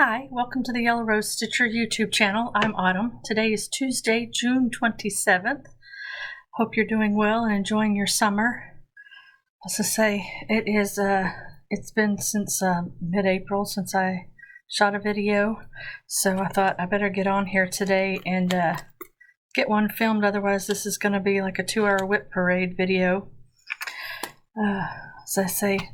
Hi, welcome to the Yellow Rose Stitcher YouTube channel. I'm Autumn. Today is Tuesday, June 27th. Hope you're doing well and enjoying your summer. As I say, it's been since mid-April since I shot a video, so I thought I better get on here today and get one filmed. Otherwise, this is going to be like a 2-hour whip parade video. As I say,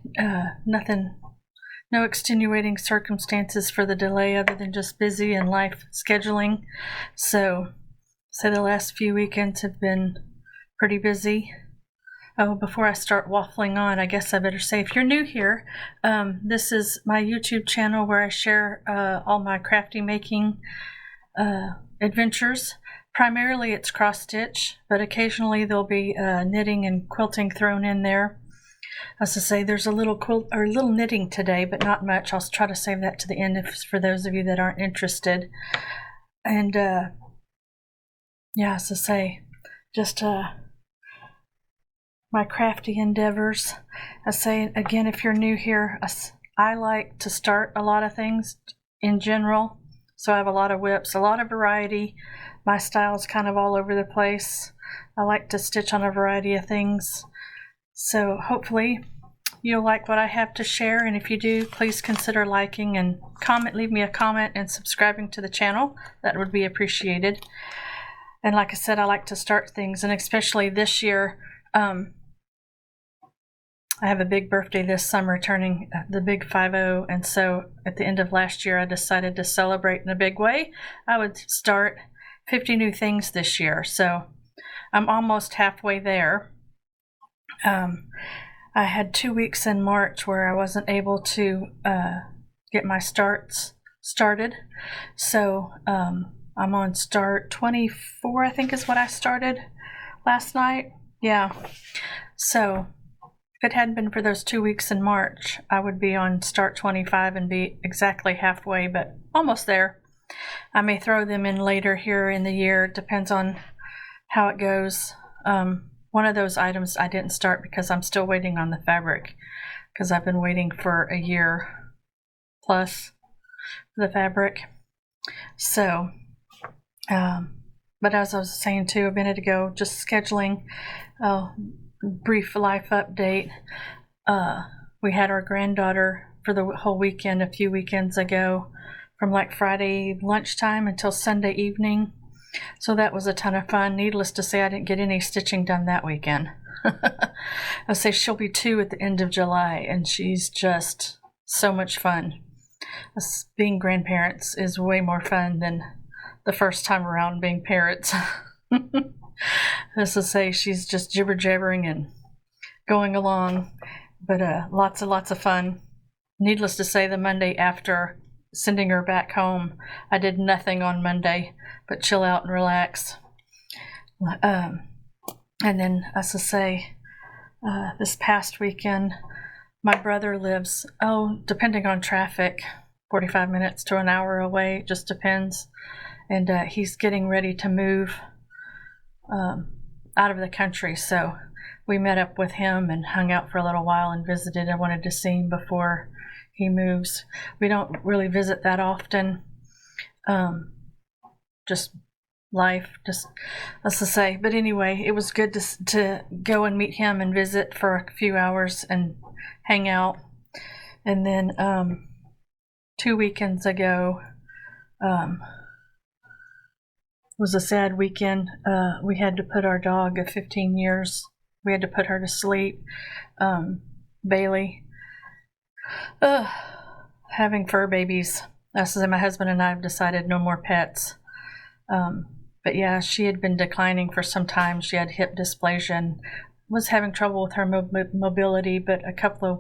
no extenuating circumstances for the delay other than just busy and life scheduling. So the last few weekends have been pretty busy. Oh, before I start waffling on, I guess I better say, if you're new here, this is my YouTube channel where I share all my crafty making adventures. Primarily it's cross stitch, but occasionally there'll be knitting and quilting thrown in there. As I say, there's a little little knitting today, but not much. I'll try to save that to the end for those of you that aren't interested. And yeah, as I say, just my crafty endeavors. I say again, if you're new here, I like to start a lot of things in general. So I have a lot of whips, a lot of variety. My style's kind of all over the place. I like to stitch on a variety of things. So hopefully you'll like what I have to share, and if you do, please consider liking and leave me a comment and subscribing to the channel. That would be appreciated. And like I said, I like to start things, and especially this year, I have a big birthday this summer, turning the big 50, and so at the end of last year I decided to celebrate in a big way. I would start 50 new things this year, so I'm almost halfway there. I had 2 weeks in March where I wasn't able to get my starts started, so I'm on start 24, I think is what I started last night. Yeah, so if it hadn't been for those 2 weeks in March, I would be on start 25 and be exactly halfway, but almost there. I may throw them in later here in the year. It depends on how it goes. One of those items I didn't start because I'm still waiting on the fabric, because I've been waiting for a year plus for the fabric. So, but as I was saying too a minute ago, just scheduling a brief life update. We had our granddaughter for the whole weekend a few weekends ago, from like Friday lunchtime until Sunday evening. So that was a ton of fun. Needless to say, I didn't get any stitching done that weekend. I say she'll be 2 at the end of July, and she's just so much fun. Being grandparents is way more fun than the first time around being parents. As to say, she's just jibber-jabbering and going along, but lots of fun. Needless to say, the Monday after sending her back home, I did nothing on Monday but chill out and relax. And then, as I say, this past weekend, my brother lives, depending on traffic, 45 minutes to an hour away, it just depends. And he's getting ready to move out of the country, so we met up with him and hung out for a little while and visited. I wanted to see him before he moves. We don't really visit that often. Just life, just as to say. But anyway, it was good to go and meet him and visit for a few hours and hang out. And then 2 weekends ago was a sad weekend. We had to put our dog of 15 years, we had to put her to sleep. Bailey, having fur babies. As I say, my husband and I have decided no more pets. But yeah, she had been declining for some time. She had hip dysplasia and was having trouble with her mobility, but a couple of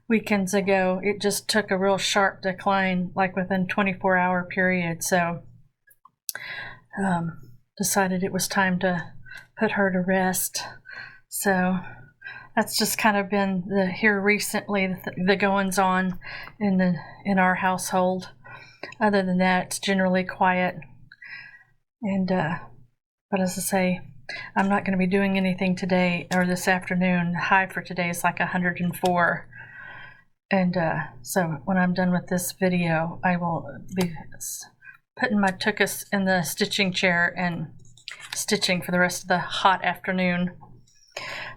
weekends ago, it just took a real sharp decline, like within 24-hour period. So decided it was time to put her to rest. So that's just kind of been here recently, the goings on in our household. Other than that, it's generally quiet. And but as I say, I'm not going to be doing anything today or this afternoon. High for today is like 104, And so when I'm done with this video, I will be putting my tuchus in the stitching chair and stitching for the rest of the hot afternoon.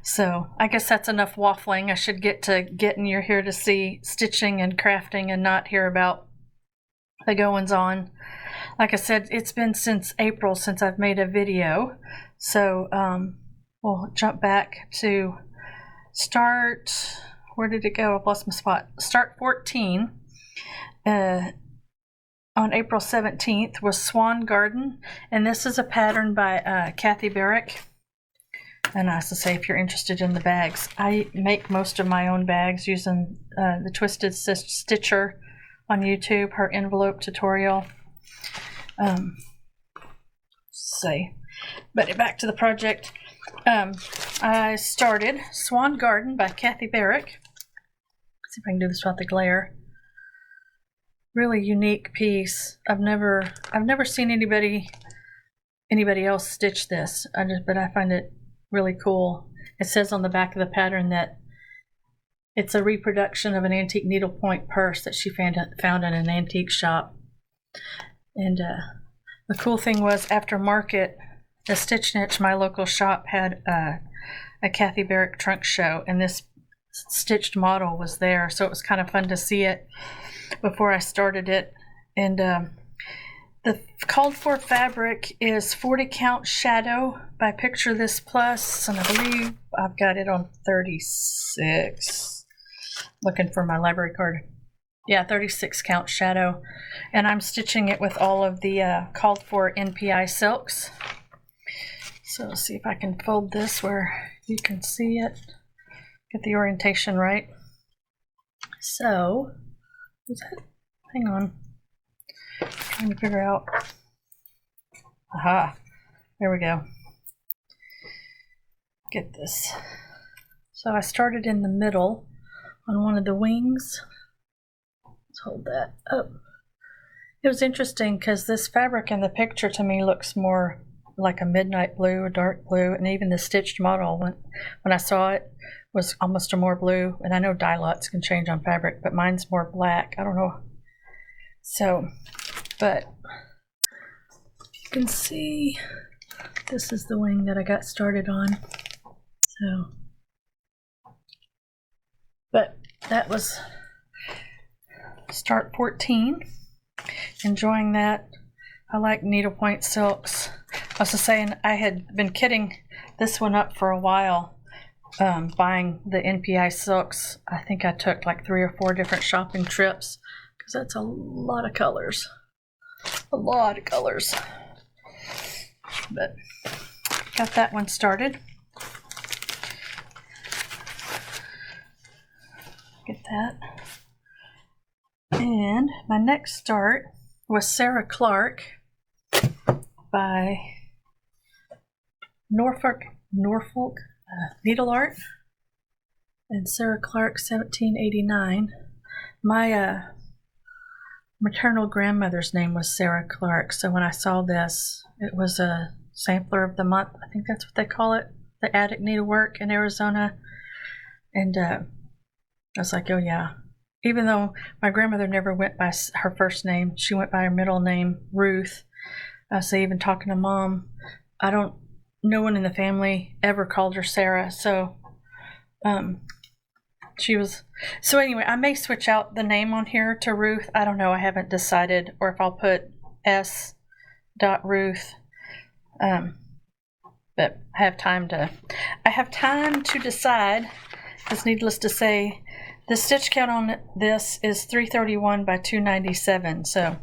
So I guess that's enough waffling. I should get to getting you're here to see stitching and crafting and not hear about the goings on. Like I said, it's been since April since I've made a video. So we'll jump back to start. Where did it go? I've lost my spot. Start 14. On April 17th was Swan Garden, and this is a pattern by Kathy Barrick. And as I say, if you're interested in the bags, I make most of my own bags using the Twisted Stitcher on YouTube, her envelope tutorial. But back to the project. I started Swan Garden by Kathy Barrick. Let's see if I can do this without the glare. Really unique piece. I've never seen anybody else stitch this. But I find it really cool. It says on the back of the pattern that it's a reproduction of an antique needlepoint purse that she found in an antique shop. And the cool thing was, after market, the Stitch Niche, my local shop, had a Kathy Barrick trunk show, and this stitched model was there, so it was kind of fun to see it before I started it. And the called for fabric is 40 count shadow by Picture This Plus, and I believe I've got it on 36. Looking for my library card. Yeah, 36 count shadow, and I'm stitching it with all of the called for NPI silks. So let's see if I can fold this where you can see it, get the orientation right. So, is that? Hang on, trying to figure out. Aha, there we go. Get this. So I started in the middle on one of the wings. Let's hold that up. It was interesting because this fabric in the picture to me looks more like a midnight blue, a dark blue, and even the stitched model, when I saw it, was almost a more blue. And I know dye lots can change on fabric, but mine's more black. I don't know. So, but you can see this is the wing that I got started on. So, but that was start 14. Enjoying that. I like needlepoint silks. I was just saying, I had been kitting this one up for a while, buying the NPI silks. I think I took like 3 or 4 different shopping trips, because that's a lot of colors. A lot of colors. But got that one started. Get that. And my next start was Sarah Clark by Norfolk Needle Art, and Sarah Clark 1789. My maternal grandmother's name was Sarah Clark, so when I saw this, it was a sampler of the month. I think that's what they call it, the attic needlework in Arizona. And I was like, oh yeah. Even though my grandmother never went by her first name, she went by her middle name, Ruth. So even talking to Mom, no one in the family ever called her Sarah. So she was, so anyway, I may switch out the name on here to Ruth. I don't know, I haven't decided, or if I'll put S.Ruth. But I have time to decide, because needless to say, the stitch count on this is 331 by 297, so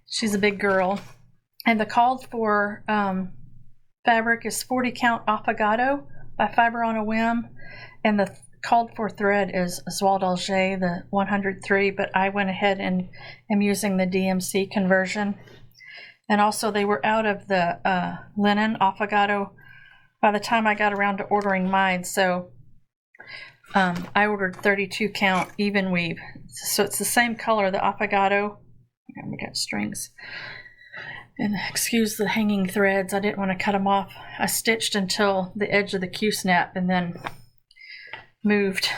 she's a big girl. And the called for fabric is 40 count Affogato by Fiber on a Whim, and the called for thread is Oswald Alger, the 103, but I went ahead and am using the DMC conversion. And also they were out of the linen Affogato by the time I got around to ordering mine, so I ordered 32 count even weave, so it's the same color, the Affogato. We got strings, and excuse the hanging threads, I didn't want to cut them off. I stitched until the edge of the Q-snap and then moved.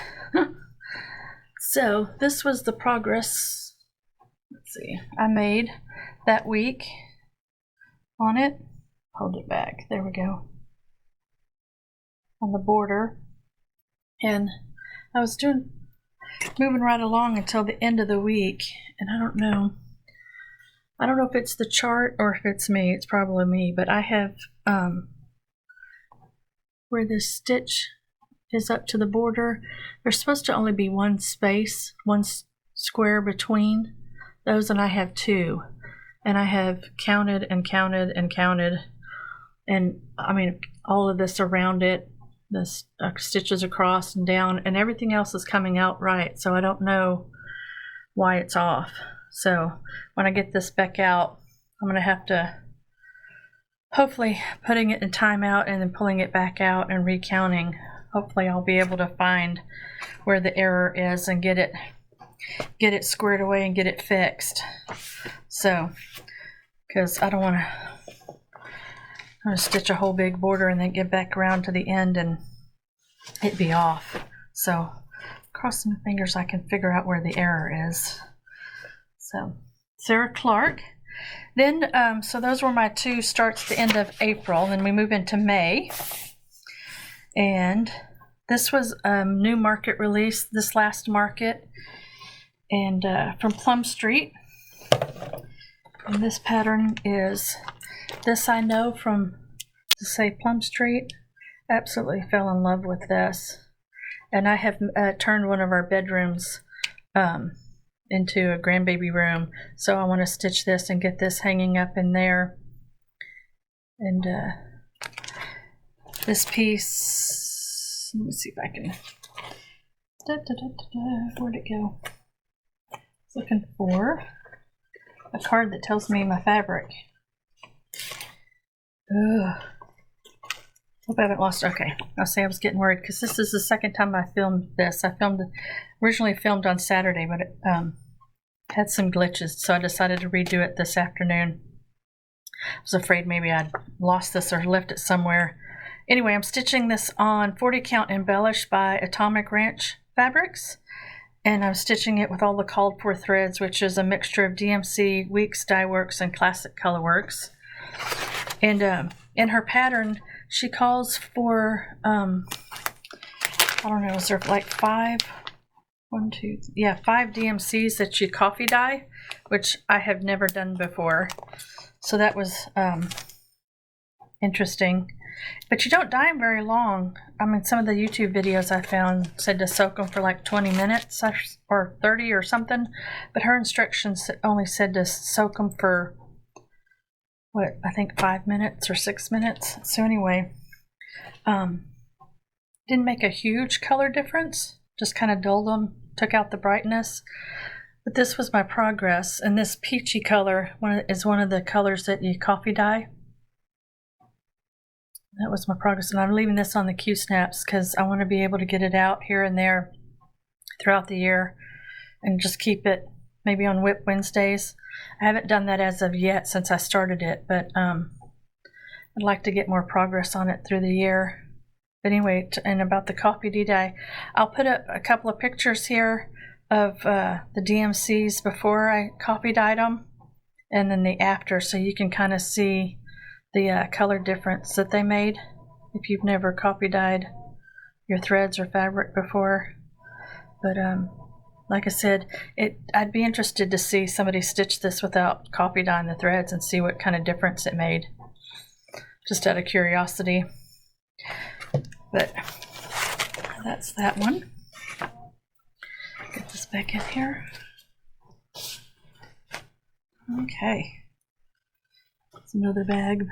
So this was the progress, let's see, I made that week on it. Hold it back, there we go, on the border. And I was moving right along until the end of the week, and I don't know if it's the chart or if it's me. It's probably me, but I have where this stitch is up to the border, there's supposed to only be one space, one square between those, and I have two. And I have counted and counted and counted, and I mean all of this around it, the stitches across and down, and everything else is coming out right, so I don't know why it's off. So when I get this back out, I'm going to have to hopefully putting it in timeout and then pulling it back out and recounting. Hopefully I'll be able to find where the error is and get it squared away and get it fixed. So, because I don't want to stitch a whole big border and then get back around to the end and it be off. So, crossing my fingers I can figure out where the error is. So, Sarah Clark. Then, so those were my two starts at the end of April. Then we move into May. And this was a new market release, this last market, and from Plum Street. And this pattern is, this I know from, to say Plum Street, absolutely fell in love with this. And I have turned one of our bedrooms into a grandbaby room, so I want to stitch this and get this hanging up in there. And this piece, let me see if I can, where'd it go? I was looking for a card that tells me my fabric. Ugh. Hope I haven't lost, okay. I'll say I was getting worried because this is the second time I filmed this. I originally filmed on Saturday, but it had some glitches, so I decided to redo it this afternoon. I was afraid maybe I'd lost this or left it somewhere. Anyway, I'm stitching this on 40 count embellished by Atomic Ranch Fabrics, and I'm stitching it with all the called for threads, which is a mixture of DMC, Weeks Dye Works, and Classic Colorworks. And in her pattern, she calls for I don't know, is there like five DMCs that you coffee dye, which I have never done before. So that was interesting. But you don't dye them very long. I mean, some of the YouTube videos I found said to soak them for like 20 minutes or 30 or something. But her instructions only said to soak them for, what, I think 5 minutes or 6 minutes. So anyway, didn't make a huge color difference. Just kind of dulled them, took out the brightness. But this was my progress. And this peachy color is one of the colors that you coffee dye. That was my progress, and I'm leaving this on the Q-snaps because I want to be able to get it out here and there throughout the year and just keep it maybe on Whip Wednesdays. I haven't done that as of yet since I started it, but I'd like to get more progress on it through the year. But anyway, and about the coffee dye, I'll put a couple of pictures here of the DMCs before I coffee dyed them and then the after, so you can kind of see the color difference that they made if you've never coffee dyed your threads or fabric before. But like I said, I'd be interested to see somebody stitch this without coffee dyeing the threads and see what kind of difference it made, just out of curiosity. But that's that one. Get this back in here. Okay. It's another bag.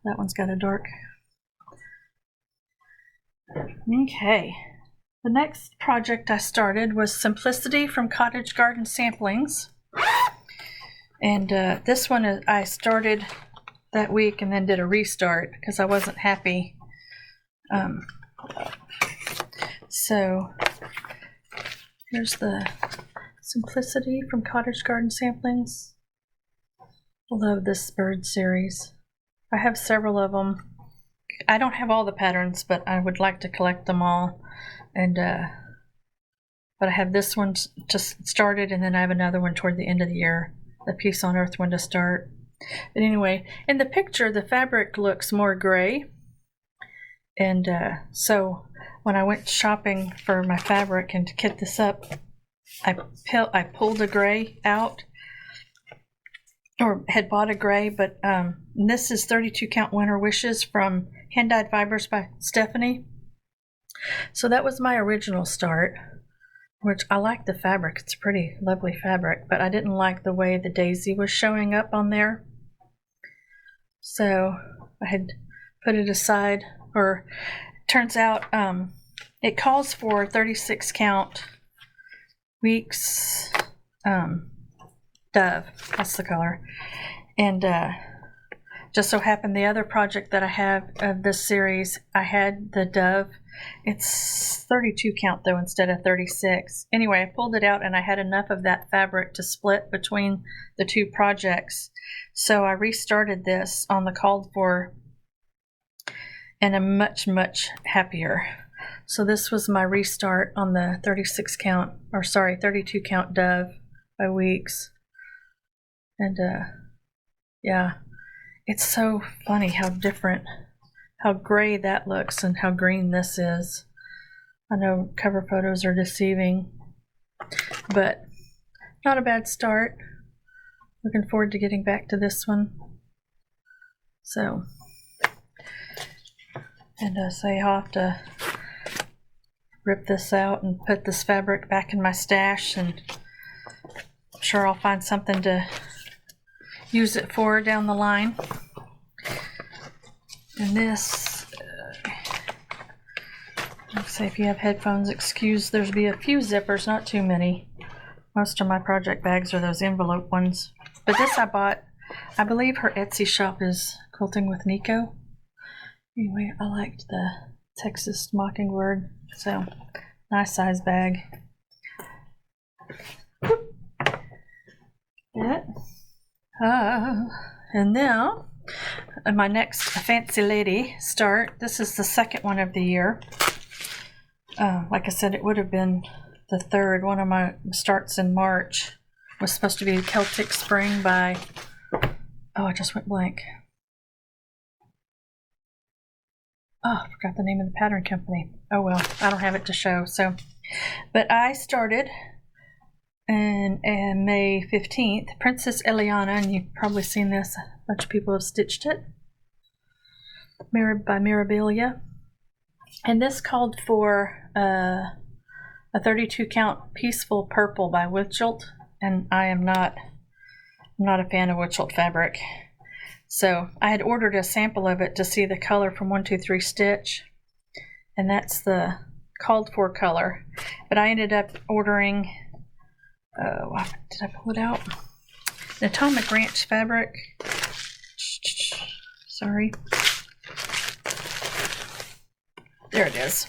That one's got a dark. Okay. The next project I started was Simplicity from Cottage Garden Samplings. And this one I started that week and then did a restart because I wasn't happy. So here's the Simplicity from Cottage Garden Samplings. I love this bird series. I have several of them. I don't have all the patterns, but I would like to collect them all and but I have this one just started, and then I have another one toward the end of the year, the Peace on Earth one to start. But anyway, in the picture, the fabric looks more gray. And so when I went shopping for my fabric and to kit this up, I pulled a gray out, or had bought a gray, but this is 32 count Winter Wishes from Hand Dyed Fibers by Stephanie. So that was my original start, which I like the fabric. It's pretty lovely fabric, but I didn't like the way the daisy was showing up on there. So I had put it aside, or it turns out it calls for 36 count weeks Dove. That's the color. And just so happened the other project that I have of this series, I had the Dove. It's 32 count though instead of 36. Anyway, I pulled it out and I had enough of that fabric to split between the two projects. So I restarted this on the called for, and I'm much, much happier. So this was my restart on the 32 count Dove by Weeks. And yeah, it's so funny how different, how gray that looks and how green this is. I know cover photos are deceiving, but not a bad start. Looking forward to getting back to this one. So, and so I'll have to rip this out and put this fabric back in my stash, and I'm sure I'll find something to use it for down the line. And this, like I say, if you have headphones, excuse there's be a few zippers, not too many. Most of my project bags are those envelope ones. But this I bought, I believe her Etsy shop is Quilting with Nico. Anyway, I liked the Texas Mockingbird, so nice size bag. Yeah. And now, my next Fancy Lady start. This is the second one of the year. Like I said, it would have been the third. One of my starts in March was supposed to be Celtic Spring by, oh, I just went blank. Oh, I forgot the name of the pattern company. Oh well, I don't have it to show. So, but I started in May 15th, Princess Eliana, and you've probably seen this. A bunch of people have stitched it. By Mirabilia. And this called for a 32 count Peaceful Purple by Witchelt, and I'm not a fan of Witchelt fabric. So I had ordered a sample of it to see the color from 123 Stitch, and that's the called for color. But I ended up ordering, did I pull it out? The Atomic Ranch fabric. Sorry. There it is.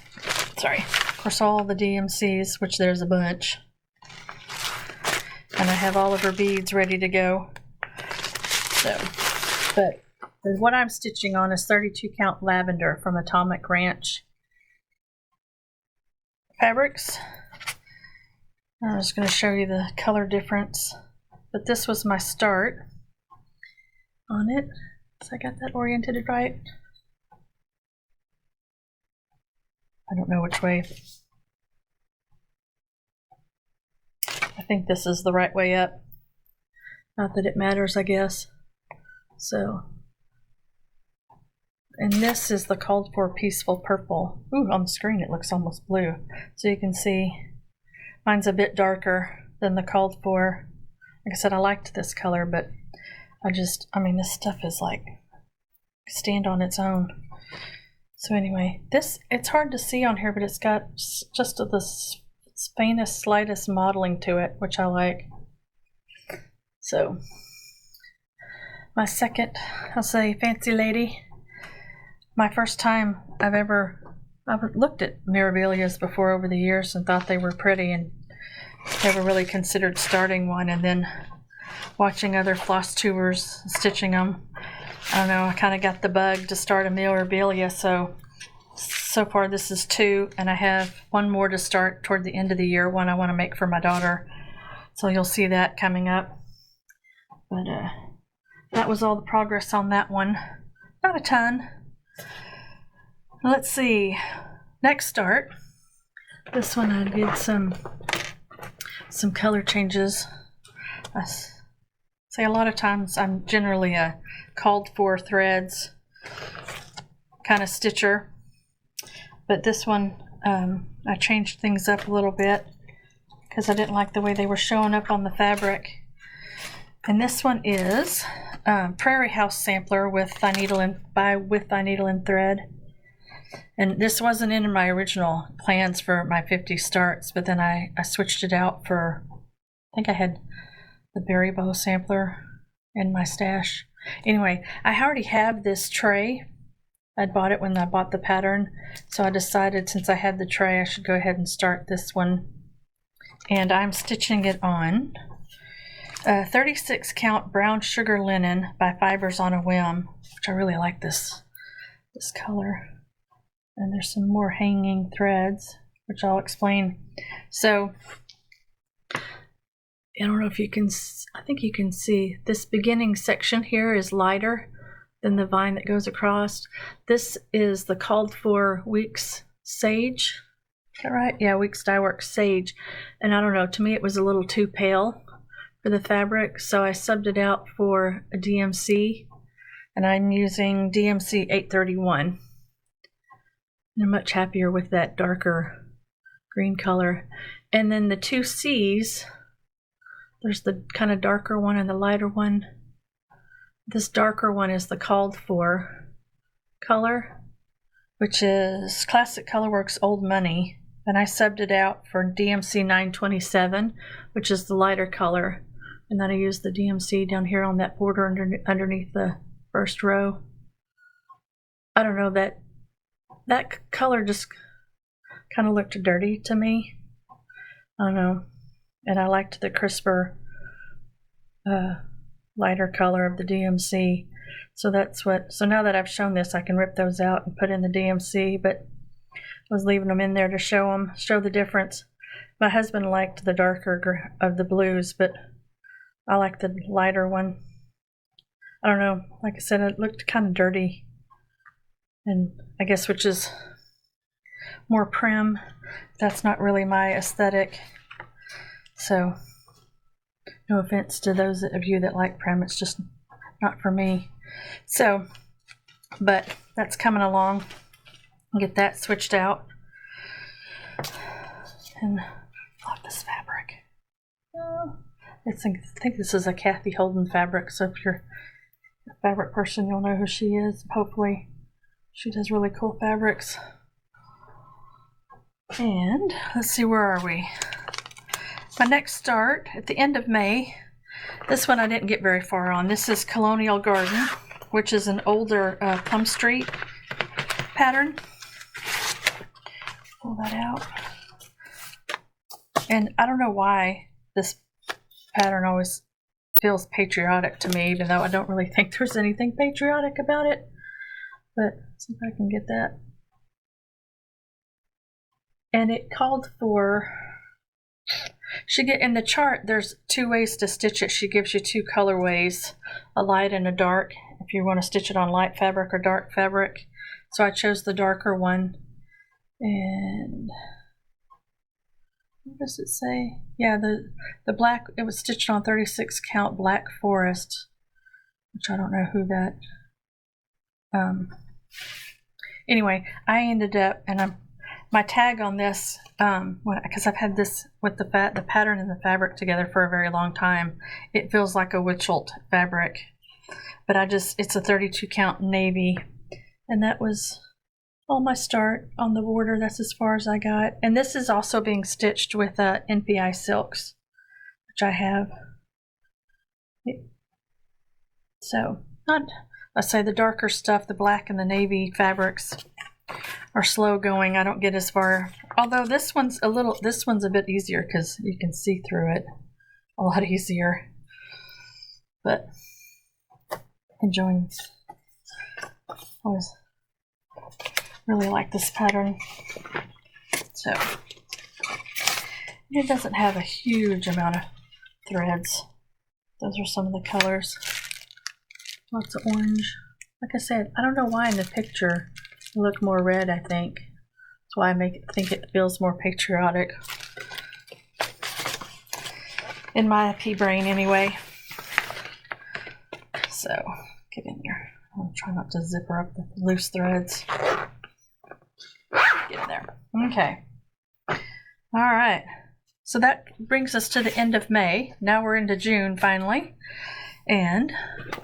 Sorry. Of course, all the DMCs, which there's a bunch. And I have all of her beads ready to go. So, but what I'm stitching on is 32 count Lavender from Atomic Ranch Fabrics. I'm just going to show you the color difference. But this was my start on it. So I got that oriented right. I don't know which way. I think this is the right way up. Not that it matters, I guess. So, and this is the called for Peaceful Purple. Ooh, on the screen it looks almost blue. So you can see mine's a bit darker than the called for. Like I said, I liked this color, but I mean, this stuff is like stand on its own. So anyway, it's hard to see on here, but it's got just the faintest, slightest modeling to it, which I like. So, my second, I'll say, Fancy Lady. My first time I've looked at Mirabilias before over the years and thought they were pretty and never really considered starting one, and then watching other floss tubers stitching them. I don't know, I kind of got the bug to start a Mirabilia, so so far this is 2, and I have one more to start toward the end of the year, one I want to make for my daughter. So you'll see that coming up. But that was all the progress on that one. Not a ton. Let's see. Next start. This one I did some color changes. I say a lot of times I'm generally a called for threads kind of stitcher, but this one I changed things up a little bit because I didn't like the way they were showing up on the fabric. And this one is Prairie House Sampler with Thy Needle and Thread. And this wasn't in my original plans for my 50 starts, but then I switched it out for, I think I had the Berry Bow sampler in my stash. Anyway, I already have this tray. I bought it when I bought the pattern, so I decided since I had the tray I should go ahead and start this one. And I'm stitching it on 36 count brown sugar linen by Fibers on a Whim, which I really like this color. And there's some more hanging threads, which I'll explain. So I don't know if you can, I think you can see this beginning section here is lighter than the vine that goes across. This is the called for Weeks Sage. Is that right? Yeah, Weeks Dye Works Sage. And I don't know, to me it was a little too pale for the fabric, so I subbed it out for a DMC, and I'm using DMC 831. I'm much happier with that darker green color. And then the 2 C's, there's the kind of darker one and the lighter one. This darker one is the called for color, which is Classic Colorworks Old Money. And I subbed it out for DMC 927, which is the lighter color. And then I used the DMC down here on that border underneath the first row. I don't know, that color just kind of looked dirty to me. I don't know. And I liked the crisper, lighter color of the DMC. So now that I've shown this, I can rip those out and put in the DMC, but I was leaving them in there to show the difference. My husband liked the darker of the blues, but I like the lighter one. I don't know, like I said, it looked kind of dirty. And I guess which is more prim. That's not really my aesthetic. So no offense to those of you that like prim, it's just not for me. So, but that's coming along. I'll get that switched out. And I love this fabric. I think this is a Kathy Holden fabric, so if you're a fabric person, you'll know who she is. Hopefully she does really cool fabrics. And let's see, where are we? My next start at the end of May. This one I didn't get very far on. This is Colonial Garden, which is an older Plum Street pattern. Pull that out. And I don't know why this pattern always feels patriotic to me, even though I don't really think there's anything patriotic about it. But see if I can get that. And it called for, in the chart, there's 2 ways to stitch it. She gives you 2 colorways, a light and a dark, if you want to stitch it on light fabric or dark fabric. So I chose the darker one. And what does it say? Yeah, the black, it was stitched on 36 count Black Forest, which I don't know who that, anyway, I ended up, and my tag on this, because I've had this with the pattern and the fabric together for a very long time, it feels like a Witchelt fabric, but it's a 32 count navy, and that was all my start on the border. That's as far as I got. And this is also being stitched with NPI silks, which I have. So let's say the darker stuff, the black and the navy fabrics are slow going. I don't get as far, although this one's a bit easier because you can see through it a lot easier. But enjoying always Really like this pattern. So it doesn't have a huge amount of threads. Those are some of the colors. Lots of orange. Like I said, I don't know why in the picture it looked more red, I think. That's why I think it feels more patriotic. In my pea brain anyway. So, get in there. I'll try not to zipper up the loose threads. Get in there. Okay. Alright. So that brings us to the end of May. Now we're into June finally. And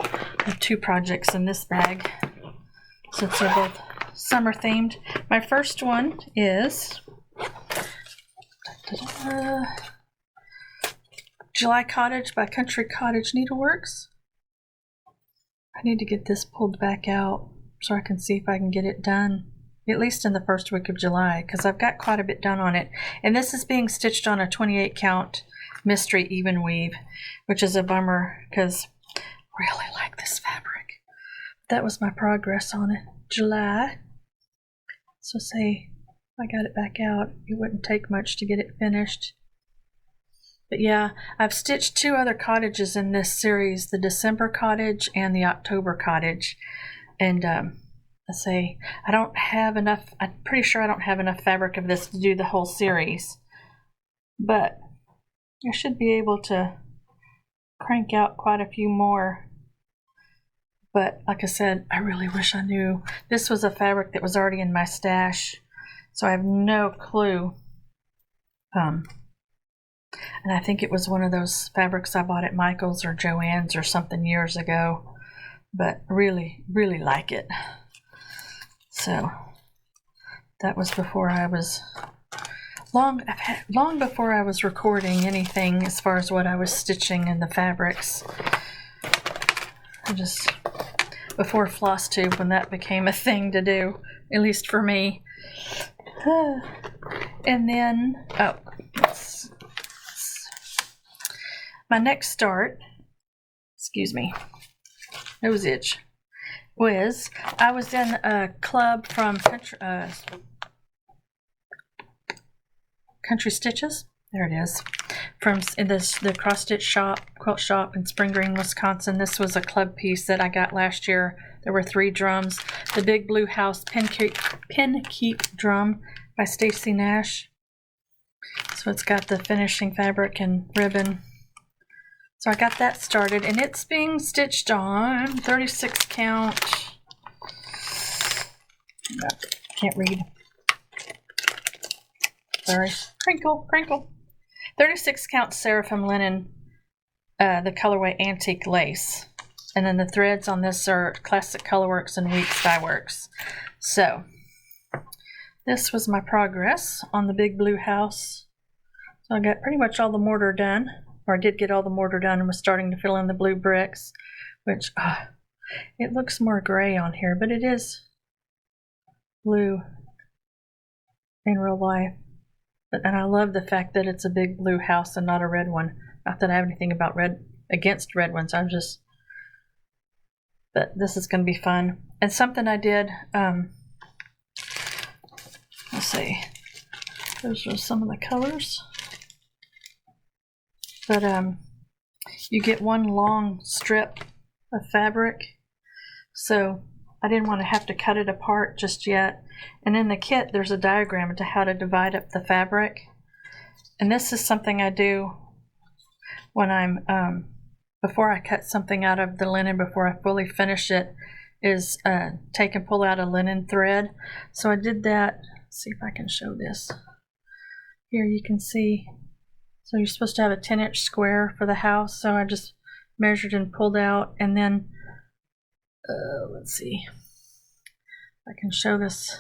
I have 2 projects in this bag since they're both summer themed. My first one is July Cottage by Country Cottage Needleworks. I need to get this pulled back out so I can see if I can get it done, at least in the first week of July, because I've got quite a bit done on it. And this is being stitched on a 28 count mystery even weave, which is a bummer because I really like this fabric. That was my progress on it. July. So say if I got it back out, it wouldn't take much to get it finished. But yeah, I've stitched 2 other cottages in this series, the December cottage and the October cottage. And let's say I don't have enough, I'm pretty sure I don't have enough fabric of this to do the whole series. But I should be able to crank out quite a few more. But like I said, I really wish I knew. This was a fabric that was already in my stash, so I have no clue. And I think it was one of those fabrics I bought at Michael's or Joann's or something years ago. But really, really like it. So that was before I was long before I was recording anything as far as what I was stitching in the fabrics. Just before floss tube, when that became a thing to do, at least for me. And then my next start, excuse me, nose itch, was I was in a club from Country Stitches. There it is. From the cross stitch shop, quilt shop in Spring Green, Wisconsin. This was a club piece that I got last year. There were 3 drums. The Big Blue House Pin Keep Drum by Stacy Nash. So it's got the finishing fabric and ribbon. So I got that started, and it's being stitched on 36 count. No, can't read. Sorry. Crinkle. 36 count Seraphim linen, the colorway Antique Lace. And then the threads on this are Classic Colorworks and Weeks Dye Works. So this was my progress on the Big Blue House. So I got pretty much all the mortar done, or I did get all the mortar done and was starting to fill in the blue bricks, which it looks more gray on here, but it is blue in real life. And I love the fact that it's a big blue house and not a red one. Not that I have anything against red ones. But this is going to be fun. And something I did, let's see. Those are some of the colors. But you get one long strip of fabric. So I didn't want to have to cut it apart just yet. And in the kit, there's a diagram to how to divide up the fabric. And this is something I do when I'm, before I cut something out of the linen, before I fully finish it, is take and pull out a linen thread. So I did that. Let's see if I can show this. Here you can see. So you're supposed to have a 10-inch square for the house. So I just measured and pulled out, and then let's see if I can show this.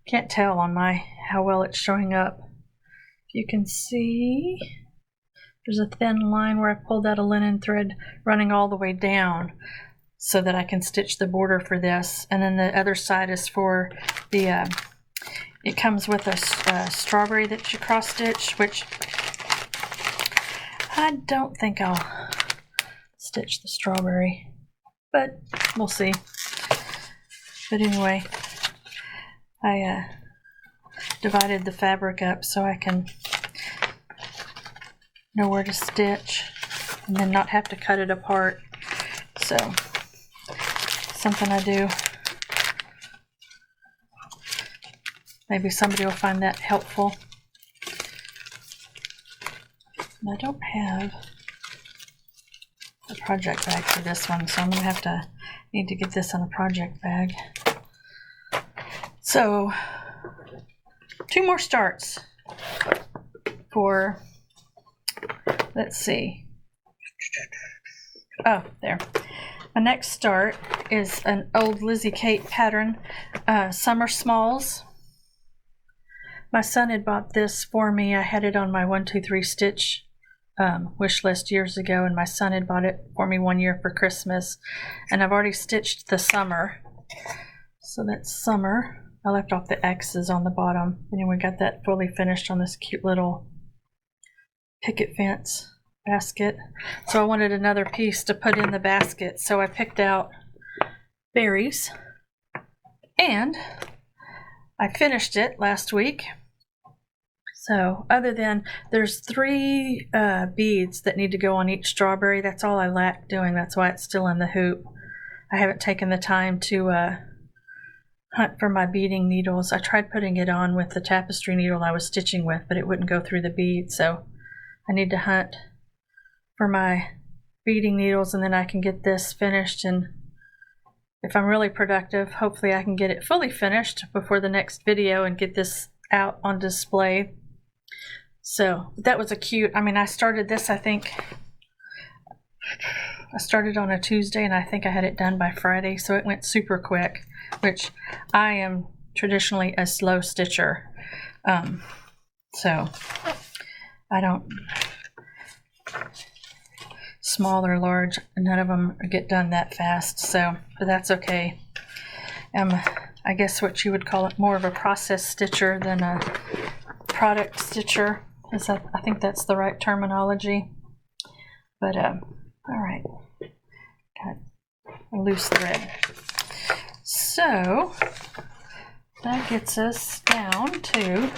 Can't tell on how well it's showing up. You can see there's a thin line where I pulled out a linen thread running all the way down so that I can stitch the border for this. And then the other side is for the it comes with a strawberry that you cross stitch, which I don't think I'll stitch the strawberry, but we'll see. But anyway, I divided the fabric up so I can know where to stitch and then not have to cut it apart. So, something I do. Maybe somebody will find that helpful. And I don't have a project bag for this one, so I'm going to need to get this in a project bag. So, 2 more starts for, let's see. Oh, there. My next start is an old Lizzie Kate pattern, Summer Smalls. My son had bought this for me. I had it on my 1, 2, 3 stitch wish list years ago, and my son had bought it for me one year for Christmas, and I've already stitched the summer. So that's summer. I left off the X's on the bottom, and then we got that fully finished on this cute little picket fence basket. So I wanted another piece to put in the basket, so I picked out berries, and I finished it last week. So other than, there's 3 beads that need to go on each strawberry. That's all I lack doing. That's why it's still in the hoop. I haven't taken the time to hunt for my beading needles. I tried putting it on with the tapestry needle I was stitching with, but it wouldn't go through the bead. So I need to hunt for my beading needles, and then I can get this finished. And if I'm really productive, hopefully I can get it fully finished before the next video and get this out on display. So that was a cute, I started this, I think I started on a Tuesday, and I think I had it done by Friday, so it went super quick, which I am traditionally a slow stitcher. So I don't, small or large, none of them get done that fast, so, but that's okay. I guess what you would call it, more of a process stitcher than a product stitcher. I think that's the right terminology. But all right, got a loose thread. So that gets us down to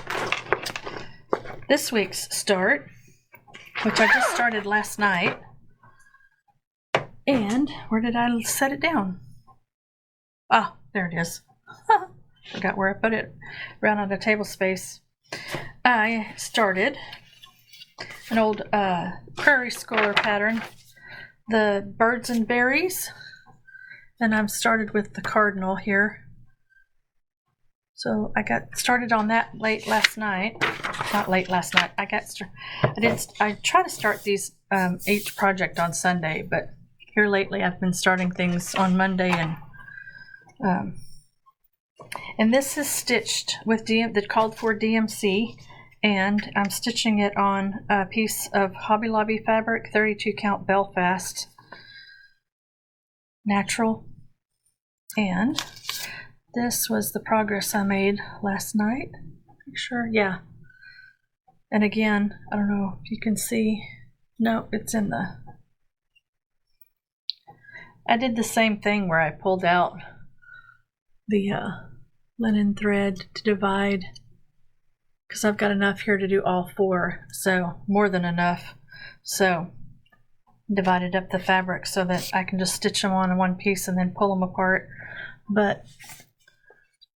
this week's start, which I just started last night. And where did I set it down? Ah, there it is. Forgot where I put it. Ran out of table space. I started an old Prairie Schooler pattern, the Birds and Berries, and I'm started with the cardinal here. So I got started on that late last night. Not late last night. I try to start these each project on Sunday, but here lately I've been starting things on Monday, and this is stitched with that called for DMC, and I'm stitching it on a piece of Hobby Lobby fabric, 32 count Belfast natural. And this was the progress I made last night. Make sure, yeah. And again, I don't know if you can see. No, it's in the. I did the same thing where I pulled out the linen thread to divide, because I've got enough here to do all 4, so more than enough. So divided up the fabric so that I can just stitch them on in one piece and then pull them apart. But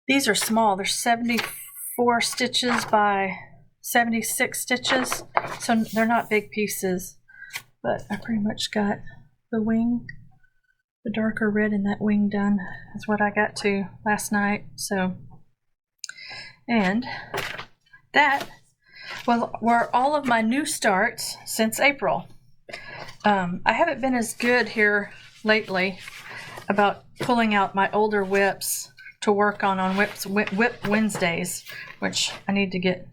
these are small. They're 74 stitches by 76 stitches, so they're not big pieces. But I pretty much got the wing, the darker red in that wing done. Is what I got to last night. So, and that were all of my new starts since April. I haven't been as good here lately about pulling out my older whips to work on Whip Wednesdays, which I need to get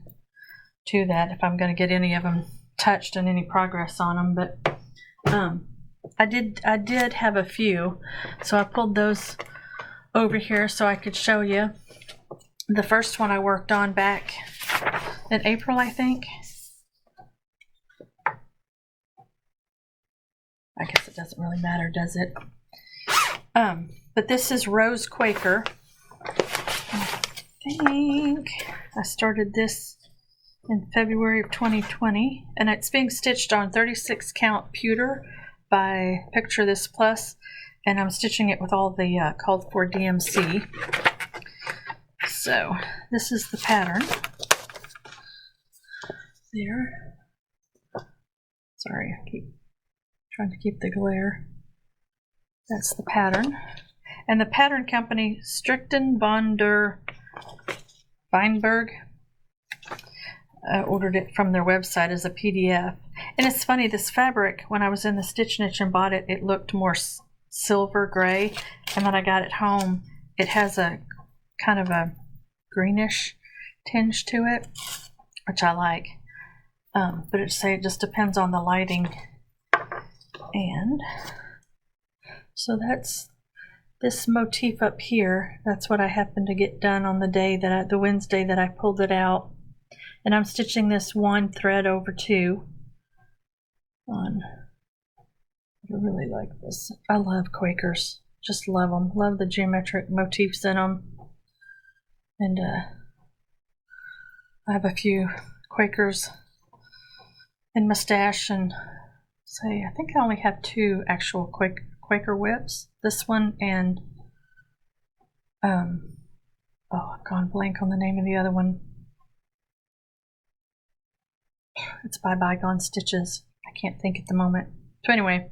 to that if I'm going to get any of them touched and any progress on them. But I did have a few, so I pulled those over here so I could show you. The first one I worked on back in April, I think. I guess it doesn't really matter, does it? But this is Rose Quaker. think I started this in February of 2020, and it's being stitched on 36 count pewter by Picture This Plus, and I'm stitching it with all the called for DMC. So this is the pattern there. Sorry, I keep trying to keep the glare. That's the pattern. And the pattern company, Strichten von der Weinberg, ordered it from their website as a PDF. And it's funny, this fabric, when I was in the Stitch Niche and bought it, it looked more silver gray. And when I got it home, it has a kind of a greenish tinge to it, which I like. But it just depends on the lighting. And so that's this motif up here. That's what I happened to get done on the day that the Wednesday that I pulled it out. And I'm stitching this one thread over two on. I really like this. I love Quakers. Just love them. Love the geometric motifs in them. And I have a few Quakers in my stash, and say I think I only have two actual Quaker whips. This one and I've gone blank on the name of the other one. It's by Bygone Stitches. I can't think at the moment. So anyway,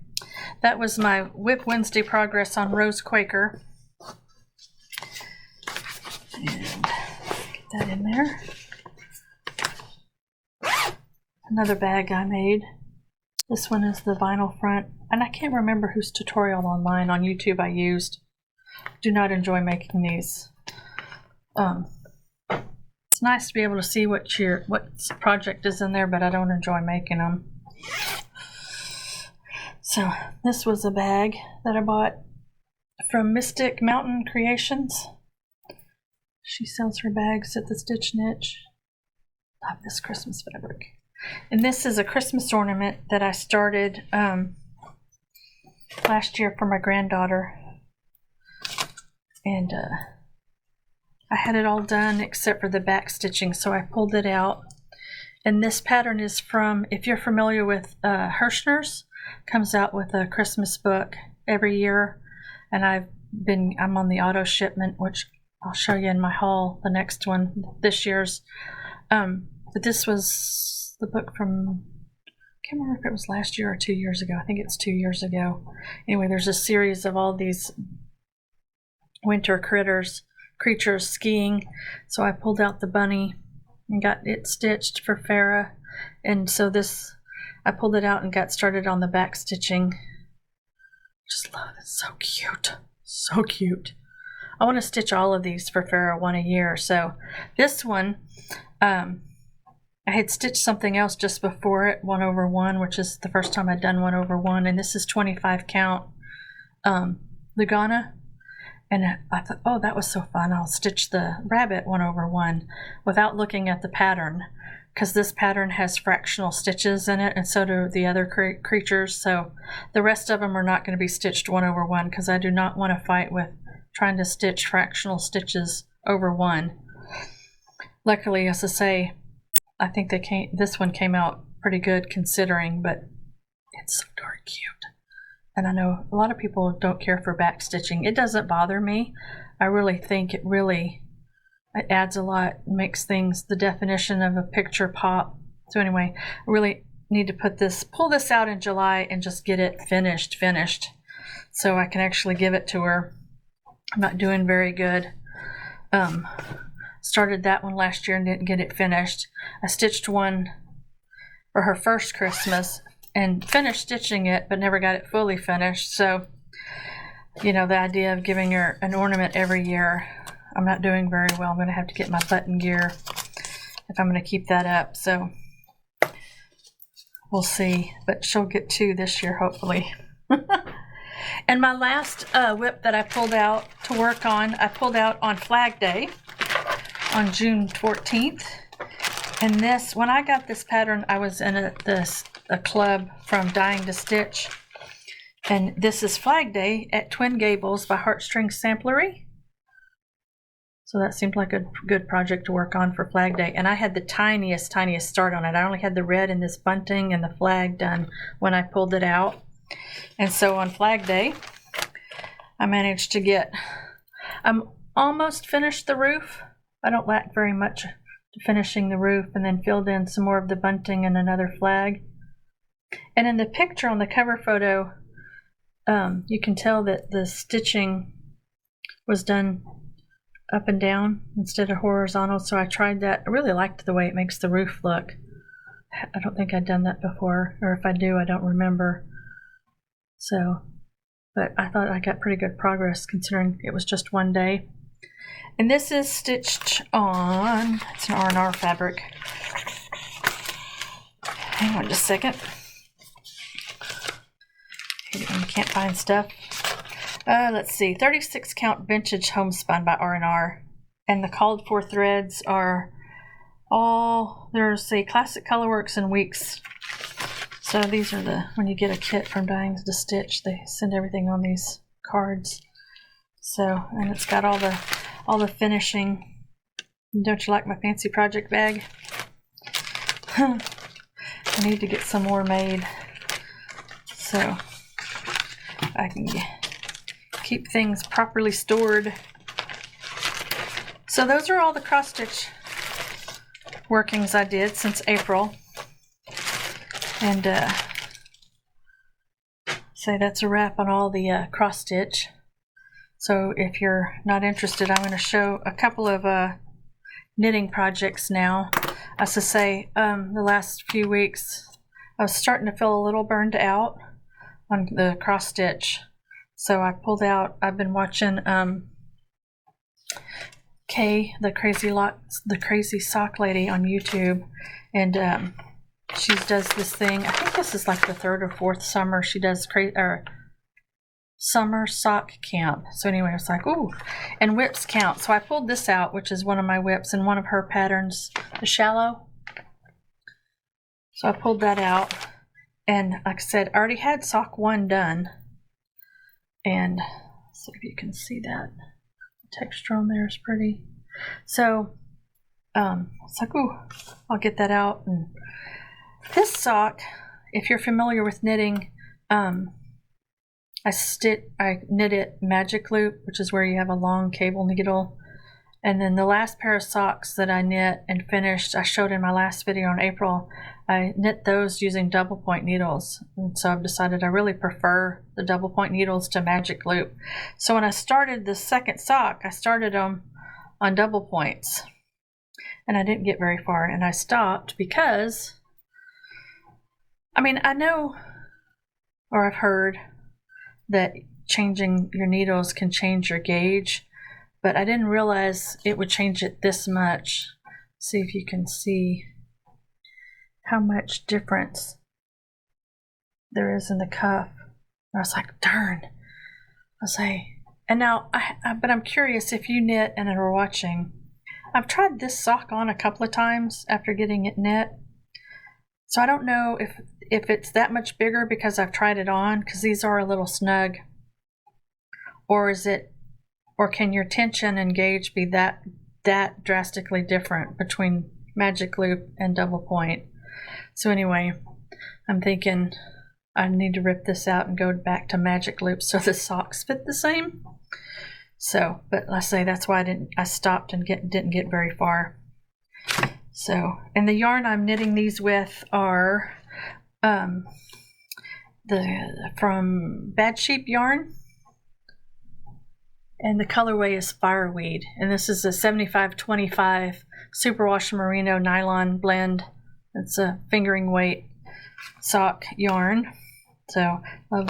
that was my Whip Wednesday progress on Rose Quaker. And get that in there. Another bag I made. This one is the vinyl front, and I can't remember whose tutorial online on YouTube I used. Do not enjoy making these. It's nice to be able to see what project is in there, but I don't enjoy making them. So this was a bag that I bought from Mystic Mountain Creations. She sells her bags at the Stitch Niche. Love this Christmas fabric. And this is a Christmas ornament that I started last year for my granddaughter. And I had it all done except for the back stitching, so I pulled it out. And this pattern is from, if you're familiar with Hirschner's, comes out with a Christmas book every year. And I'm on the auto shipment, which I'll show you in my haul, the next one, this year's. But this was the book from, I can't remember if it was last year or 2 years ago. I think it's 2 years ago. Anyway, there's a series of all these winter creatures skiing. So I pulled out the bunny and got it stitched for Farah. And so I pulled it out and got started on the back stitching. Just love it. So cute. So cute. I want to stitch all of these for Farah, one a year. So this one, I had stitched something else just before it, 1/1, which is the first time I'd done 1/1, and this is 25 count Lugana. And I thought, oh, that was so fun. I'll stitch the rabbit 1/1 without looking at the pattern, because this pattern has fractional stitches in it, and so do the other creatures. So the rest of them are not going to be stitched 1/1, because I do not want to fight with trying to stitch fractional stitches over one. Luckily, as I say, I think this one came out pretty good considering, but it's so darn cute. And I know a lot of people don't care for back stitching. It doesn't bother me. I really think it adds a lot, makes the definition of a picture pop. So anyway, I really need to pull this out in July and just get it finished, so I can actually give it to her. I'm not doing very good. Started that one last year and didn't get it finished. I stitched one for her first Christmas and finished stitching it, but never got it fully finished. So, the idea of giving her an ornament every year, I'm not doing very well. I'm going to have to get my button gear if I'm going to keep that up. So we'll see, but she'll get 2 this year, hopefully. And my last whip that I pulled out to work on, I pulled out on Flag Day on June 14th. And when I got this pattern, I was in a club from Dying to Stitch. And this is Flag Day at Twin Gables by Heartstring Samplery. So that seemed like a good project to work on for Flag Day. And I had the tiniest start on it. I only had the red and this bunting and the flag done when I pulled it out. And so on Flag Day, I managed to get, I'm almost finished the roof. I don't lack very much to finishing the roof, and then filled in some more of the bunting and another flag. And in the picture on the cover photo, you can tell that the stitching was done up and down instead of horizontal, so I tried that. I really liked the way it makes the roof look. I don't think I'd done that before, or if I do, I don't remember. So, but I thought I got pretty good progress considering it was just one day. And this is stitched on, it's an R&R fabric. Hang on just a second. I can't find stuff. Let's see, 36 count vintage homespun by R&R, and the called for threads are all, there's a Classic Colorworks and Weeks. So these are the, when you get a kit from Dying to Stitch, they send everything on these cards. So, and it's got all the finishing. Don't you like my fancy project bag? I need to get some more made so I can keep things properly stored. So those are all the cross stitch workings I did since April. And so that's a wrap on all the cross stitch. So if you're not interested, I'm going to show a couple of knitting projects now. As I say, the last few weeks I was starting to feel a little burned out on the cross stitch. So I pulled out, I've been watching Kay, the crazy sock lady on YouTube, and she does this thing. I think this is like the third or fourth summer she does summer sock camp. So anyway, I was like, ooh, and whips count. So I pulled this out, which is one of my whips and one of her patterns, the shallow. So I pulled that out, and like I said, I already had sock 1 done. And see if you can see that. The texture on there is pretty. So it's like, ooh, I'll get that out. And this sock, if you're familiar with knitting, I knit it magic loop, which is where you have a long cable needle. And then the last pair of socks that I knit and finished, I showed in my last video in April, I knit those using double point needles. And so I've decided I really prefer the double point needles to magic loop. So when I started the second sock, I started them on double points. And I didn't get very far, and I stopped because, I mean, I know, or I've heard, that changing your needles can change your gauge, but I didn't realize it would change it this much. See if you can see how much difference there is in the cuff. I was like, darn. I was like, and now, but I'm curious if you knit and are watching. I've tried this sock on a couple of times after getting it knit. So I don't know if it's that much bigger because I've tried it on, because these are a little snug, or can your tension and gauge be that drastically different between magic loop and double point? So anyway, I'm thinking I need to rip this out and go back to magic loop so the socks fit the same. So, but let's say that's why I stopped and didn't get very far. So, and the yarn I'm knitting these with are from Bad Sheep Yarn, and the colorway is Fireweed, and this is a 75-25 superwash merino nylon blend. It's a fingering weight sock yarn. So I love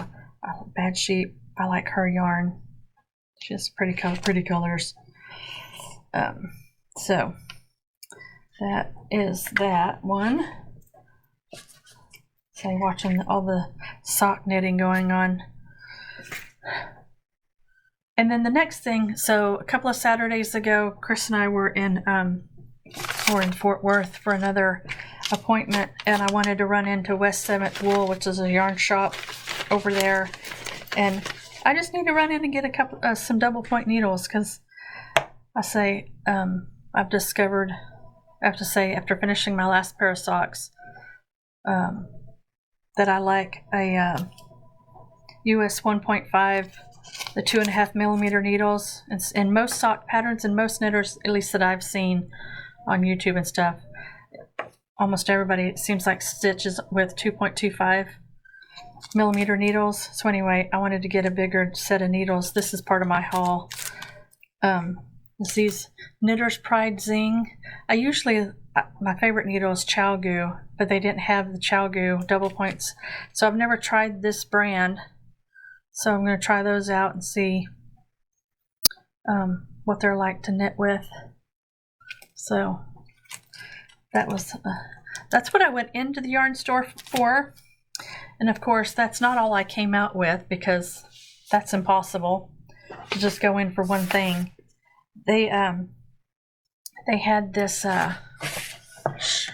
Bad Sheep. I like her yarn. She has pretty colors. So that is that one. So watching all the sock knitting going on. And then the next thing, so a couple of Saturdays ago, Chris and I were in Fort Worth for another appointment, and I wanted to run into West 7th Wool, which is a yarn shop over there, and I just need to run in and get some double point needles, because I say I've discovered, I have to say, after finishing my last pair of socks, that I like a US 1.5, the 2.5 millimeter needles. In most sock patterns and most knitters, at least that I've seen on YouTube and stuff, almost everybody, it seems like, stitches with 2.25 millimeter needles. So anyway, I wanted to get a bigger set of needles. This is part of my haul. It's these Knitter's Pride Zing. My favorite needle is ChiaoGoo, but they didn't have the ChiaoGoo double points. So I've never tried this brand. So I'm going to try those out and see what they're like to knit with. So that's what I went into the yarn store for. And of course, that's not all I came out with, because that's impossible to just go in for one thing. They had this, this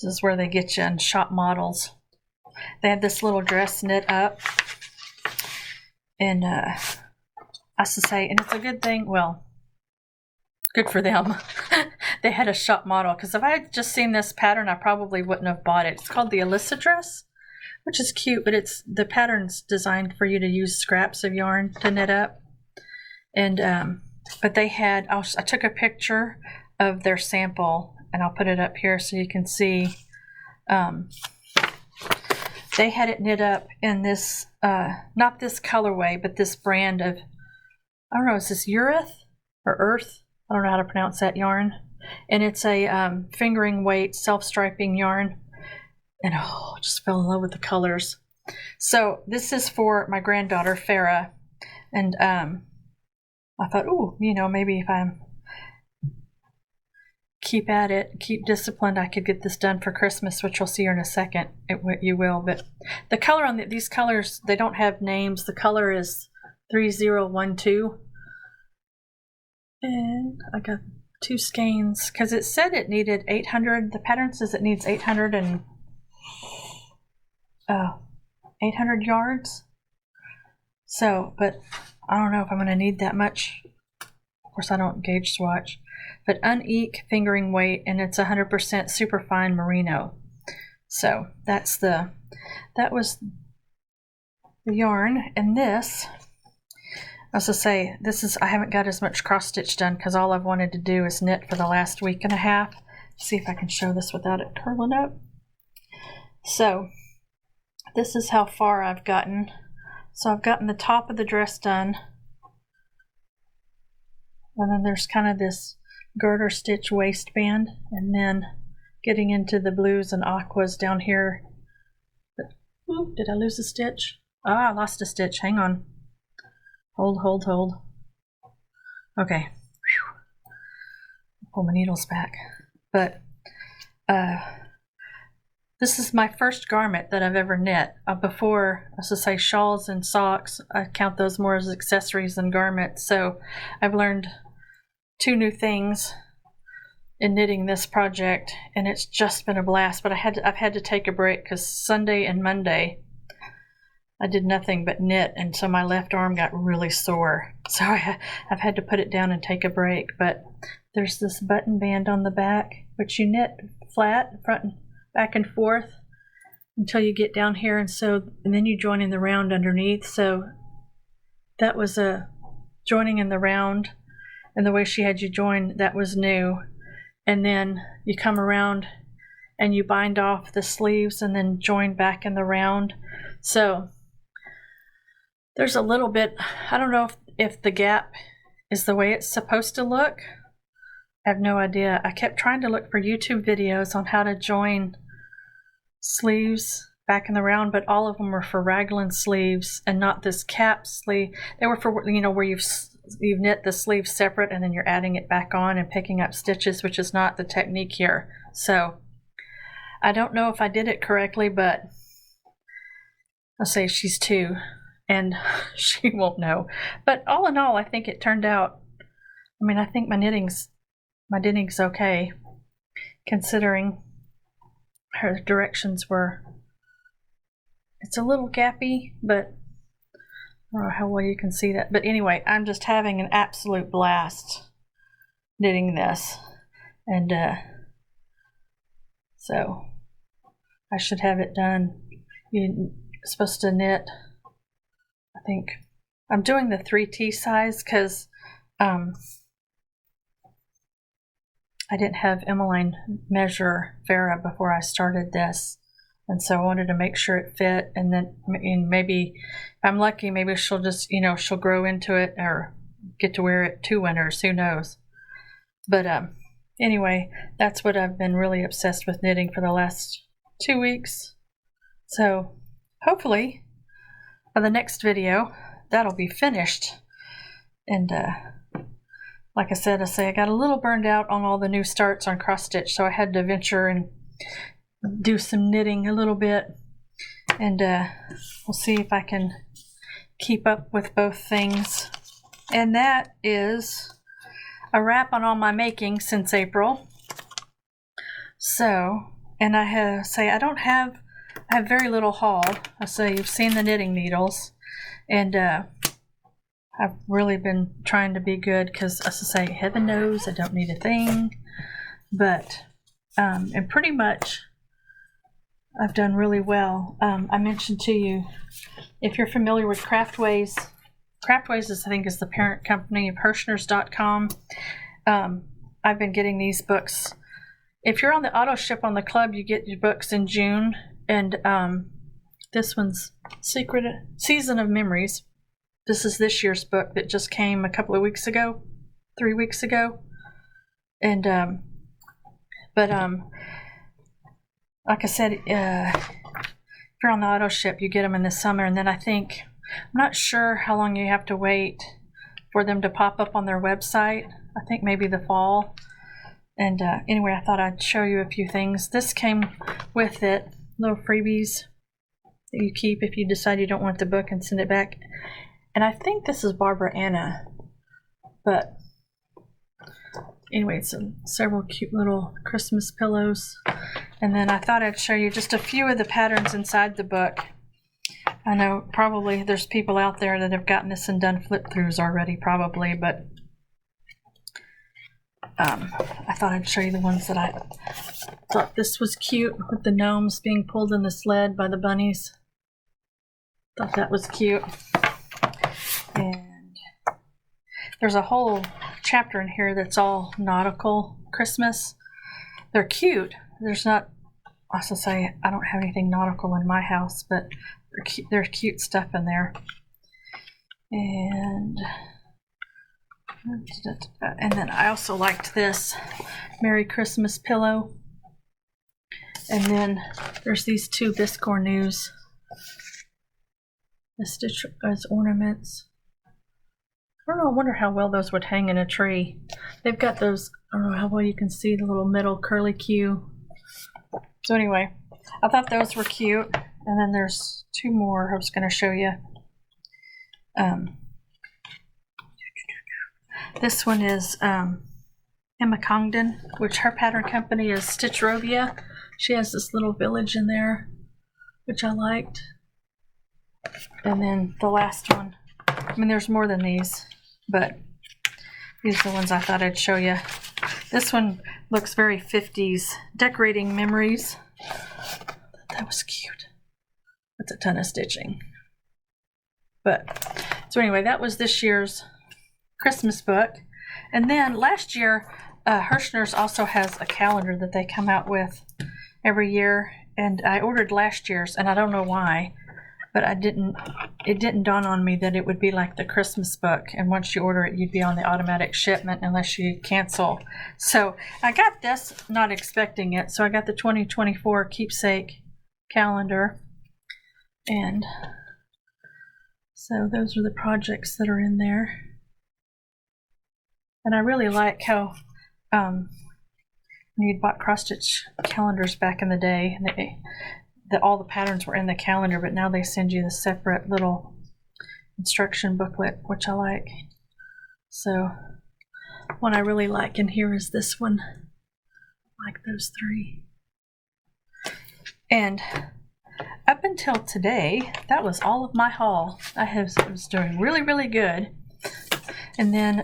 is where they get you in shop models. They had this little dress knit up, and I have to say, and it's a good thing, well, good for them. They had a shop model, because if I had just seen this pattern, I probably wouldn't have bought it. It's called the Alyssa dress, which is cute, but the pattern's designed for you to use scraps of yarn to knit up. And but they had, I took a picture of their sample, and I'll put it up here so you can see. They had it knit up in this, not this colorway, but this brand of, I don't know, is this Ureth or Earth? I don't know how to pronounce that yarn. And it's a fingering weight self-striping yarn. And oh, just fell in love with the colors. So this is for my granddaughter, Farah. And I thought, ooh, maybe if I keep at it, keep disciplined, I could get this done for Christmas, which you'll see here in a second. You will. But the color on these colors, they don't have names. The color is 3012. And I got 2 skeins, because it said it needed 800. The pattern says it needs 800 yards. So, but I don't know if I'm going to need that much. Of course, I don't gauge swatch. But Uneek fingering weight, and it's 100% superfine merino. So that was the yarn. And this, I was to say, I haven't got as much cross stitch done, because all I've wanted to do is knit for the last week and a half. See if I can show this without it curling up. So this is how far I've gotten. So I've gotten the top of the dress done, and then there's kind of this garter stitch waistband, and then getting into the blues and aquas down here. Ooh, did I lose a stitch? I lost a stitch. Hang on. Hold. Okay. Whew. Pull my needles back. But this is my first garment that I've ever knit. Before, I was to say, shawls and socks, I count those more as accessories than garments. So I've learned 2 new things in knitting this project, and it's just been a blast. But I've had to take a break, because Sunday and Monday I did nothing but knit, and so my left arm got really sore. So I've had to put it down and take a break. But there's this button band on the back, which you knit flat, front and back and forth, until you get down here, and then you join in the round underneath. So that was a joining in the round, and the way she had you join, that was new. And then you come around and you bind off the sleeves and then join back in the round. So there's a little bit, I don't know if the gap is the way it's supposed to look. I have no idea. I kept trying to look for YouTube videos on how to join sleeves back in the round, but all of them were for raglan sleeves and not this cap sleeve. They were for, where you've knit the sleeve separate and then you're adding it back on and picking up stitches, which is not the technique here. So I don't know if I did it correctly, but I'll say she's 2 and she won't know. But all in all, I think it turned out, I think my knitting's okay, considering her directions were, it's a little gappy, but I don't know how well you can see that. But anyway, I'm just having an absolute blast knitting this. And so I should have it done. You're supposed to knit, I think, I'm doing the 3T size because I didn't have Emmeline measure Farah before I started this. And so I wanted to make sure it fit, and then maybe if I'm lucky, maybe she'll just, she'll grow into it or get to wear it 2 winters, who knows. But anyway, that's what I've been really obsessed with knitting for the last 2 weeks. So hopefully by the next video, that'll be finished. And like I said, I got a little burned out on all the new starts on cross stitch, so I had to venture and do some knitting a little bit, and we'll see if I can keep up with both things. And that is a wrap on all my making since April. So, and I have I have very little haul. So you've seen the knitting needles, and I've really been trying to be good because, as I say, heaven knows I don't need a thing, but and pretty much I've done really well. I mentioned to you, if you're familiar with Craftways is, I think, is the parent company of Hirschners.com. I've been getting these books. If you're on the auto ship on the club, you get your books in June, and this one's Season of Memories. This is this year's book that just came a couple of weeks ago, 3 weeks ago, and like I said, if you're on the auto ship, you get them in the summer, and then I'm not sure how long you have to wait for them to pop up on their website. I think maybe the fall. And anyway, I thought I'd show you a few things. This came with it, little freebies that you keep if you decide you don't want the book and send it back. And I think this is Barbara Anna, but anyway, several cute little Christmas pillows. And then I thought I'd show you just a few of the patterns inside the book. I know probably there's people out there that have gotten this and done flip-throughs already, probably, but I thought I'd show you the ones that I thought this was cute, with the gnomes being pulled in the sled by the bunnies. Thought that was cute. And there's a whole chapter in here that's all nautical Christmas. They're cute. There's not, I was to say, I don't have anything nautical in my house, but there's cute stuff in there. And then I also liked this Merry Christmas pillow. And then there's these 2 Biscore News, the stitch as ornaments. I don't know, I wonder how well those would hang in a tree. They've got those, I don't know how well you can see the little middle curly Q. So anyway, I thought those were cute. And then there's 2 more I was going to show you. This one is Emma Congdon, which her pattern company is Stitchrovia. She has this little village in there, which I liked. And then the last one, I mean, there's more than these, but these are the ones I thought I'd show you. This one looks very 50s, Decorating Memories. That was cute. That's a ton of stitching. But, so anyway, that was this year's Christmas book. And then last year, Hirschner's also has a calendar that they come out with every year. And I ordered last year's, and I don't know why, but it didn't dawn on me that it would be like the Christmas book. And once you order it, you'd be on the automatic shipment unless you cancel. So I got this, not expecting it. So I got the 2024 keepsake calendar. And so those are the projects that are in there. And I really like how you'd bought cross-stitch calendars back in the day, that all the patterns were in the calendar, but now they send you the separate little instruction booklet, which I like. So one I really like in here is this one. I like those 3. And up until today, that was all of my haul. I was doing really, really good. And then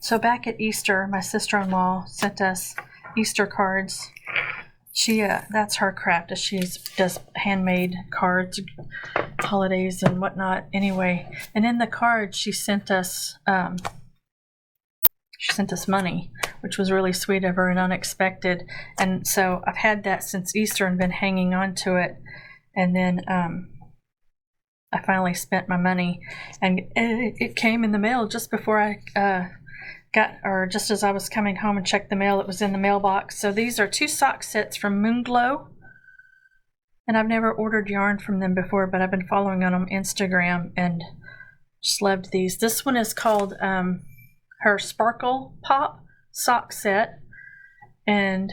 So back at Easter, my sister-in-law sent us Easter cards. That's her craft. She does handmade cards, holidays and whatnot. Anyway, and in the card she sent us money, which was really sweet of her and unexpected. And so I've had that since Easter and been hanging on to it. And then I finally spent my money, and it came in the mail just before I just as I was coming home and checked the mail. It was in the mailbox. So these are 2 sock sets from Moonglow, and I've never ordered yarn from them before, but I've been following them on Instagram and just loved these. This one is called her Sparkle Pop sock set, and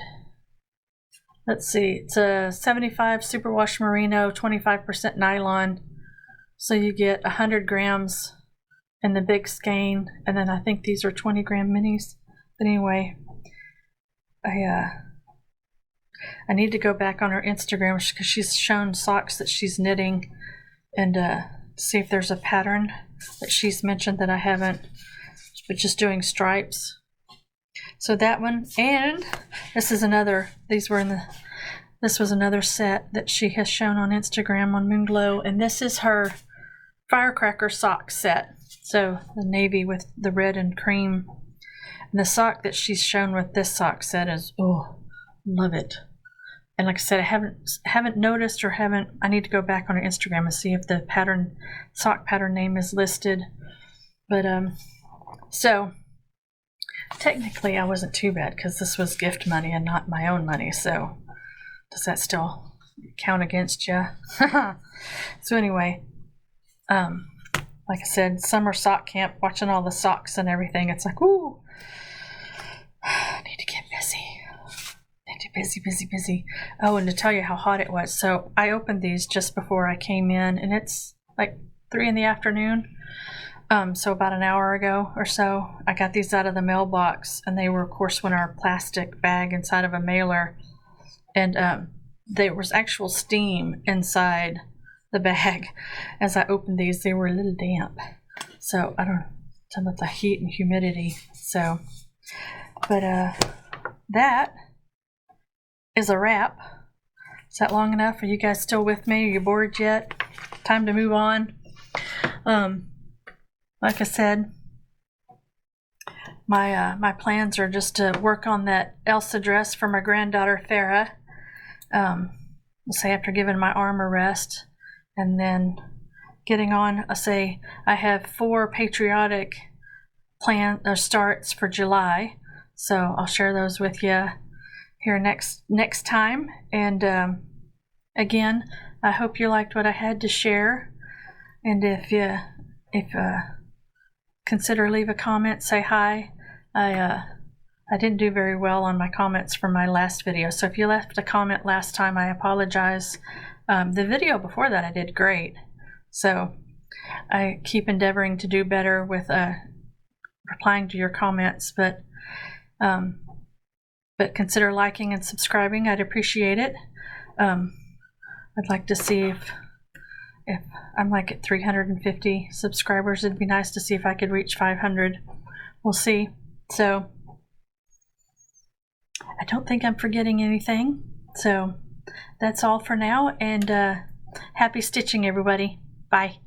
let's see, it's a 75 superwash merino, 25% nylon, so you get 100 grams in the big skein, and then I think these are 20-gram minis. But anyway, I need to go back on her Instagram because she's shown socks that she's knitting, and see if there's a pattern that she's mentioned that I haven't, but just doing stripes. So that one, and this is another, this was another set that she has shown on Instagram on Moonglow, and this is her firecracker sock set. So the navy with the red and cream. And the sock that she's shown with this sock set is, oh, love it. And like I said, I haven't noticed or I need to go back on her Instagram and see if the sock pattern name is listed. But so technically I wasn't too bad because this was gift money and not my own money. So does that still count against you? So anyway, like I said, summer sock camp, watching all the socks and everything. It's like, ooh, I need to get busy. Busy. Oh, and to tell you how hot it was. So I opened these just before I came in, and it's like 3 p.m. So about an hour ago or so, I got these out of the mailbox, and they were, of course, in our plastic bag inside of a mailer. And there was actual steam inside the bag. As I opened these, they were a little damp. So I don't know, some of the heat and humidity. So, but that is a wrap. Is that long enough? Are you guys still with me? Are you bored yet? Time to move on. Like I said, my plans are just to work on that Elsa dress for my granddaughter Farah. Let's say after giving my arm a rest, and then getting on. I have 4 patriotic starts for July, so I'll share those with you here next time. And again, I hope you liked what I had to share. And if consider leave a comment, say hi. I didn't do very well on my comments from my last video, so if you left a comment last time, I apologize. The video before that I did great, so I keep endeavoring to do better with replying to your comments, but consider liking and subscribing. I'd appreciate it. I'd like to see if I'm like at 350 subscribers. It'd be nice to see if I could reach 500. We'll see. So I don't think I'm forgetting anything. So that's all for now, and happy stitching, everybody. Bye.